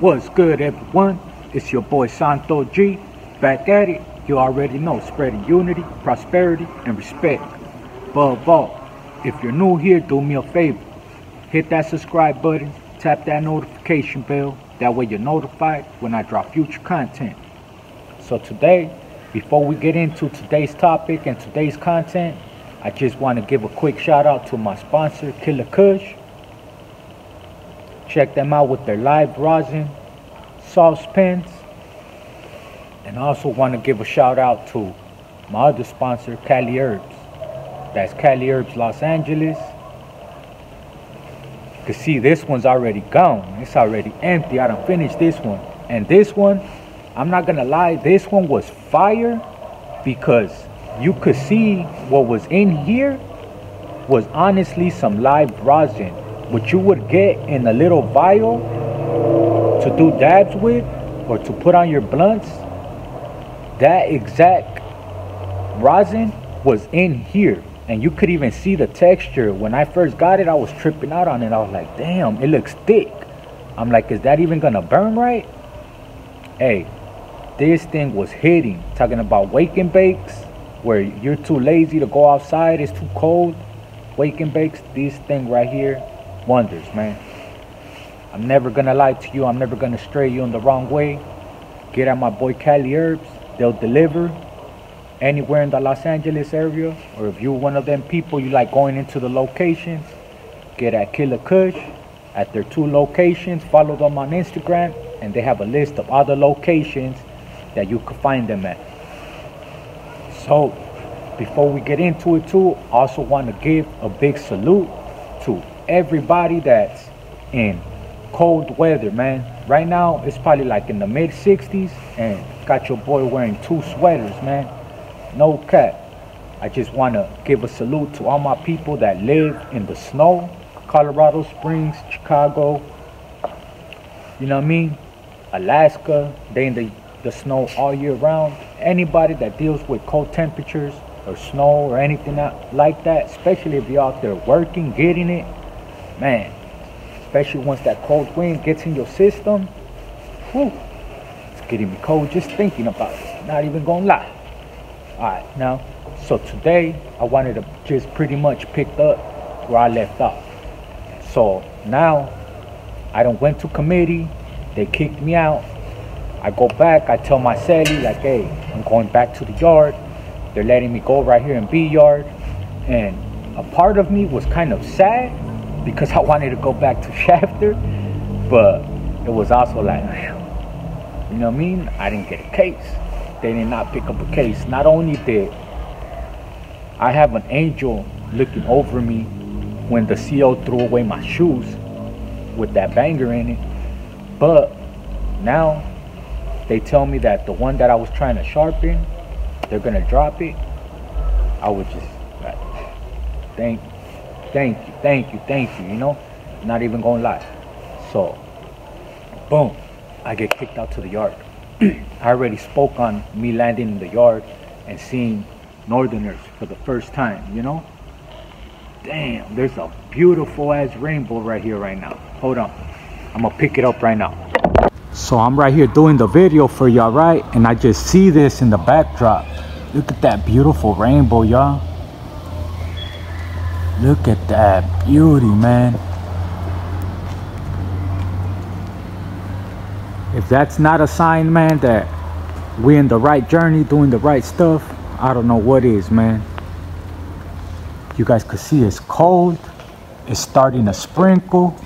What's good, everyone? It's your boy Santo G, back at it. You already know, spreading unity, prosperity, and respect. Above all, if you're new here, do me a favor. Hit that subscribe button, tap that notification bell. That way you're notified when I drop future content. So today, before we get into today's topic and today's content, I just want to give a quick shout out to my sponsor, Killer Kush. Check them out with their live rosin sauce pens. And I also want to give a shout out to my other sponsor, Cali Herbs. That's Cali Herbs Los Angeles. You can see this one's already gone. It's already empty. I done finished this one. And this one, I'm not gonna lie, this one was fire because you could see what was in here was honestly some live rosin. What you would get in a little vial to do dabs with or to put on your blunts, that exact rosin was in here. And you could even see the texture. When I first got it, I was tripping out on it. I was like, damn, it looks thick. I'm like, is that even gonna burn right? Hey, this thing was hitting. Talking about wake and bakes, where you're too lazy to go outside, it's too cold. Wake and bakes, this thing right here, wonders, man. I'm never gonna lie to you. I'm never gonna stray you in the wrong way. Get at my boy Cali Herbs. They'll deliver anywhere in the Los Angeles area. Or if you're one of them people you like going into the locations, get at Killer Kush at their 2 locations. Follow them on Instagram, and they have a list of other locations that you can find them at. So before we get into it too, I also want to give a big salute to everybody that's in cold weather, man. Right now it's probably like in the mid 60s, and got your boy wearing 2 sweaters, man. No cap. I just want to give a salute to all my people that live in the snow. Colorado Springs, Chicago, you know what I mean? Alaska, they in the snow all year round. Anybody that deals with cold temperatures or snow or anything like that, especially if you're out there working, getting it, man, especially once that cold wind gets in your system, whew, it's getting me cold just thinking about it, not even gonna lie. Alright, now, so today I wanted to just pretty much pick up where I left off. So now I done went to committee, they kicked me out. I go back, I tell my celly like, hey, I'm going back to the yard. They're letting me go right here in B yard. And a part of me was kind of sad because I wanted to go back to Shafter, but it was also like, you know what I mean? I didn't get a case. They did not pick up a case. Not only did I have an angel looking over me when the CO threw away my shoes with that banger in it, but now they tell me that the one that I was trying to sharpen, they're gonna drop it. I was just like, thank you, you know, not even gonna lie. So boom, I get kicked out to the yard. I already spoke on me landing in the yard and seeing northerners for the first time, you know. Damn, there's a beautiful ass rainbow right here right now. Hold on, I'm gonna pick it up right now. So I'm right here doing the video for y'all, right? And I just see this in the backdrop. Look at that beautiful rainbow, y'all. Look at that beauty, man. If that's not a sign, man, that we're in the right journey, doing the right stuff, I don't know what is, man. You guys can see it's cold. It's starting to sprinkle.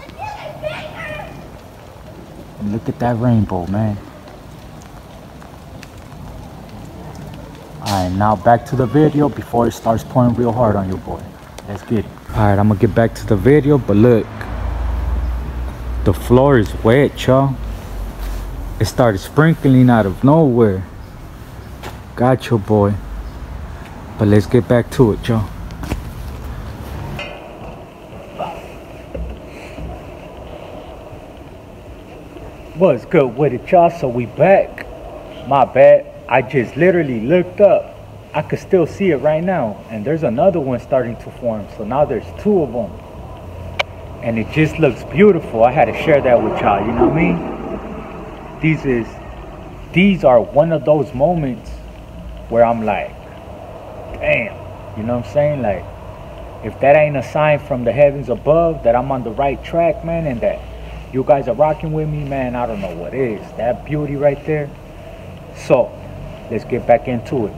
And look at that rainbow, man. Alright, now back to the video before it starts pouring real hard on you, boy. Let's get it. Alright, I'm gonna get back to the video, but look. The floor is wet, y'all. It started sprinkling out of nowhere. Got your boy. But let's get back to it, y'all. What's good with it, y'all? So we back. My bad. I just literally looked up. I could still see it right now. And there's another one starting to form. So now there's 2 of them. And it just looks beautiful. I had to share that with y'all, you know what I mean? these are one of those moments where I'm like, damn, you know what I'm saying? Like, if that ain't a sign from the heavens above that I'm on the right track, man, and that you guys are rocking with me, man, I don't know what is. That beauty right there. So, let's get back into it.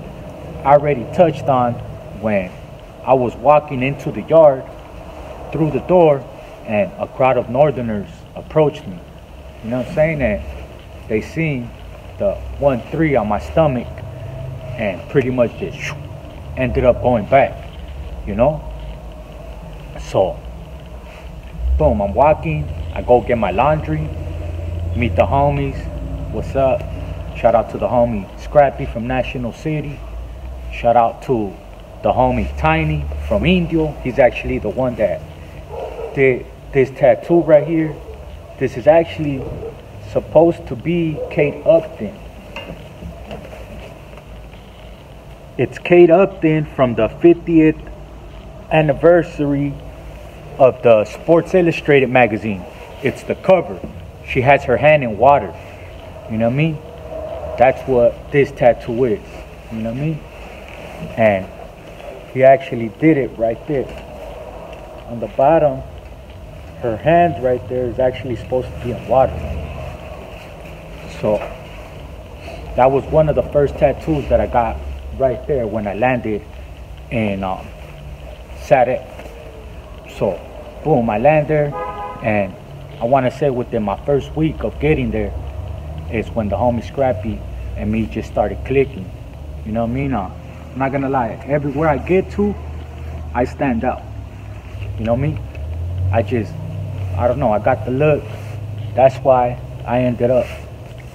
I already touched on when I was walking into the yard through the door and a crowd of northerners approached me. You know what I'm saying? And they seen the 1-3 on my stomach and pretty much just ended up going back, you know? So, boom, I'm walking. I go get my laundry, meet the homies. What's up? Shout out to the homie Scrappy from National City. Shout out to the homie Tiny from Indio. He's actually the one that did this tattoo right here. This is actually supposed to be Kate Upton. It's Kate Upton from the 50th anniversary of the Sports Illustrated magazine. It's the cover. She has her hand in water. You know what I mean? That's what this tattoo is. You know what I mean? And he actually did it right there. On the bottom, her hand right there is actually supposed to be in water. So that was one of the first tattoos that I got right there when I landed in Saturday. So boom, I land there, and I want to say within my first week of getting there is when the homie Scrappy and me just started clicking. You know what I mean? I'm not gonna lie, everywhere I get to, I stand out. You know what I mean? I don't know, I got the look. That's why I ended up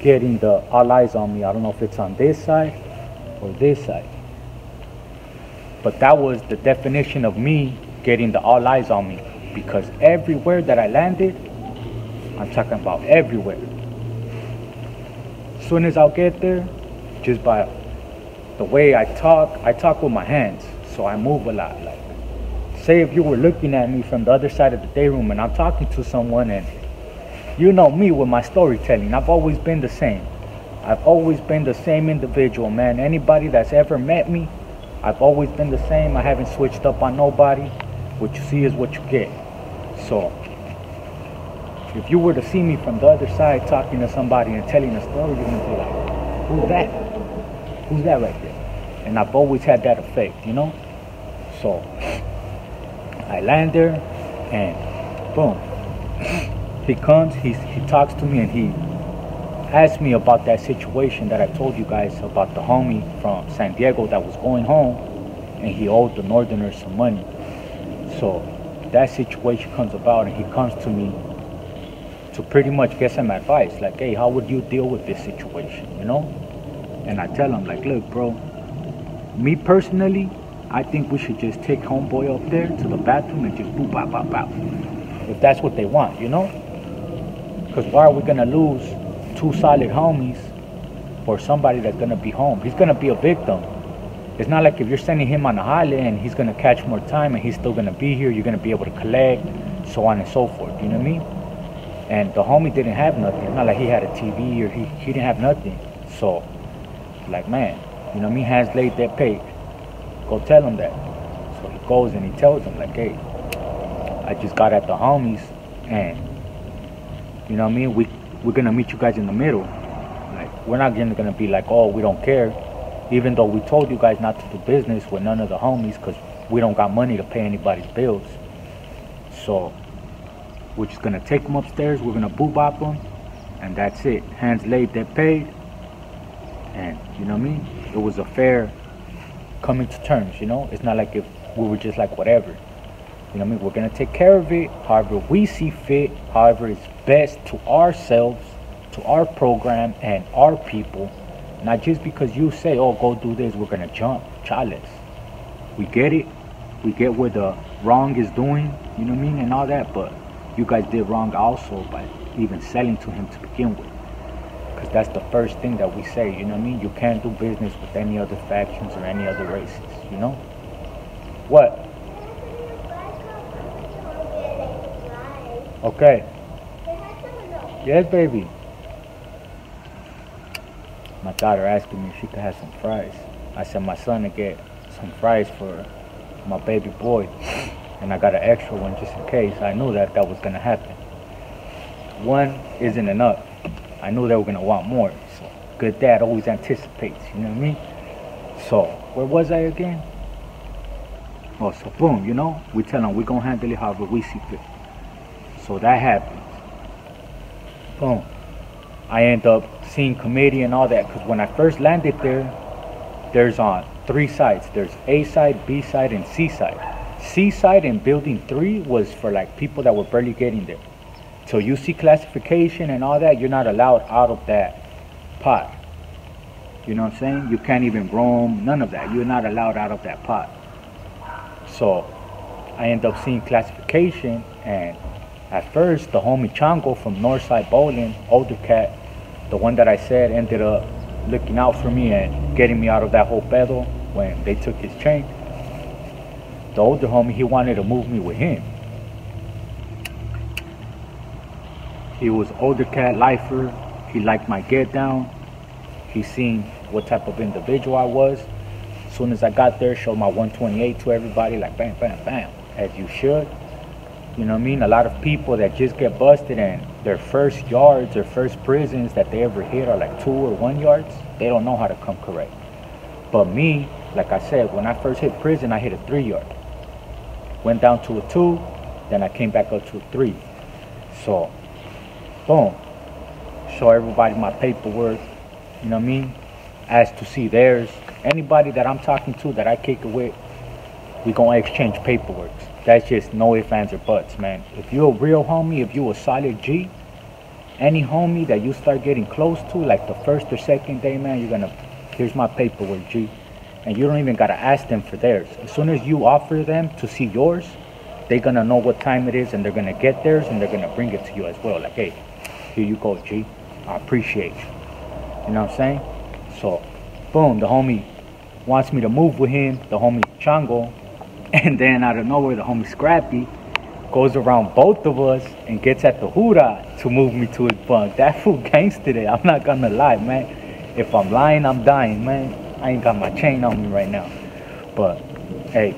getting the all eyes on me. I don't know if it's on this side or this side. But that was the definition of me getting the all eyes on me. Because everywhere that I landed, I'm talking about everywhere. As soon as I'll get there, just by the way I talk with my hands. So I move a lot. Like, say if you were looking at me from the other side of the day room and I'm talking to someone, and you know me with my storytelling, I've always been the same. I've always been the same individual, man. Anybody that's ever met me, I've always been the same. I haven't switched up on nobody. What you see is what you get. So if you were to see me from the other side talking to somebody and telling a story, you're gonna be like, who's that? Who's that right there? And I've always had that effect, you know? So I land there and boom. He comes, he talks to me, and he asked me about that situation that I told you guys about, the homie from San Diego that was going home and he owed the northerners some money. So that situation comes about, and he comes to me to pretty much get some advice, like, hey, how would you deal with this situation, you know? And I tell him, like, look, bro, me personally, I think we should just take homeboy up there to the bathroom and just boop, bop, bop, bop, if that's what they want, you know? Because why are we gonna lose two solid homies for somebody that's gonna be home? He's gonna be a victim. It's not like if you're sending him on a holiday and he's gonna catch more time and he's still gonna be here, you're gonna be able to collect, so on and so forth, you know what I mean? And the homie didn't have nothing. It's not like he had a TV or he didn't have nothing. So, like, man, you know what I mean? Hands laid, that paid. Go tell him that. So he goes and he tells him, like, hey, I just got at the homies, and you know what I mean? We're gonna meet you guys in the middle. Like, we're not gonna be like, oh, we don't care, even though we told you guys not to do business with none of the homies because we don't got money to pay anybody's bills. So we're just gonna take them upstairs, we're gonna boop-bop them, and that's it. Hands laid, they paid. And you know what I mean? It was a fair coming to terms, you know? It's not like if we were just like whatever. You know what I mean? We're gonna take care of it however we see fit, however it's best to ourselves, to our program and our people. Not just because you say, oh, go do this, we're gonna jump. Chales. We get it. We get where the wrong is doing, you know what I mean, and all that, but you guys did wrong also by even selling to him to begin with. Because that's the first thing that we say, you know what I mean? You can't do business with any other factions or any other races, you know? What? Okay. Yes, baby. My daughter asking me if she could have some fries. I said my son to get some fries for my baby boy, and I got an extra one just in case. I knew that was gonna happen. One isn't enough. I knew they were gonna want more. So good dad always anticipates, you know what I mean? So where was I again? Oh, so boom, you know, we tell them we're gonna handle it however we see fit. So that happens. Boom. I end up seeing committee and all that, because when I first landed there, there's on 3 sides. There's A side, B side, and C side. C side in building 3 was for like people that were barely getting there. So you see classification and all that, you're not allowed out of that pod. You know what I'm saying? You can't even roam, none of that. You're not allowed out of that pod. So I end up seeing classification, and at first the homie Chango from Northside Bowling, older cat, the one that I said ended up looking out for me and getting me out of that whole pedo when they took his chain. The older homie, he wanted to move me with him. He was older cat lifer. He liked my get down. He seen what type of individual I was. As soon as I got there, showed my 128 to everybody, like bam, bam, bam, as you should. You know what I mean? A lot of people that just get busted and their first yards, their first prisons that they ever hit are like 2 or 1 yards. They don't know how to come correct. But me, like I said, when I first hit prison, I hit a 3 yard. Went down to a 2, then I came back up to a 3. So, boom. Show everybody my paperwork. You know what I mean? Ask to see theirs. Anybody that I'm talking to that I kick it with, we gonna exchange paperwork. That's just no ifs, ands, or buts, man. If you're a real homie, if you a solid G, any homie that you start getting close to, like the first or second day, man, you're gonna, here's my paperwork, G. And you don't even gotta ask them for theirs. As soon as you offer them to see yours, they're gonna know what time it is and they're gonna get theirs and they're gonna bring it to you as well. Like, hey, here you go, G. I appreciate you. You know what I'm saying? So, boom, the homie wants me to move with him, the homie Chango. And then out of nowhere, the homie Scrappy goes around both of us and gets at the hoorah to move me to his bunk. That fool gangsta there, I'm not gonna lie, man. If I'm lying, I'm dying, man. I ain't got my chain on me right now. But, hey,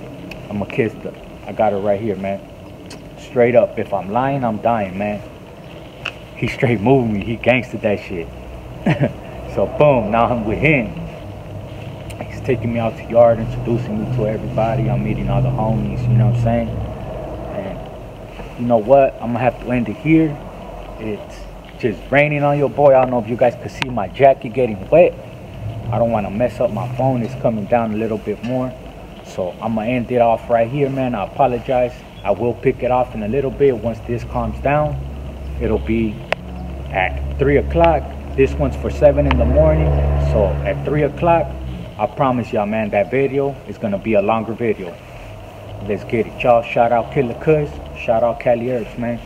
I'ma kiss her. I got her right here, man. Straight up, if I'm lying, I'm dying, man. He straight moved me, he gangsta that shit. So, boom, now I'm with him. He's taking me out to yard, introducing me to everybody. I'm meeting all the homies, you know what I'm saying? And you know what? I'm gonna have to end it here. It's just raining on your boy. I don't know if you guys could see my jacket getting wet. I don't want to mess up my phone. It's coming down a little bit more. So I'm gonna end it off right here, man. I apologize. I will pick it off in a little bit once this calms down. It'll be at 3 o'clock. This one's for 7 in the morning. So at 3 o'clock, I promise y'all, man, that video is gonna be a longer video. Let's get it, y'all. Shout out Killer Cuz. Shout out Cali Herbs, man.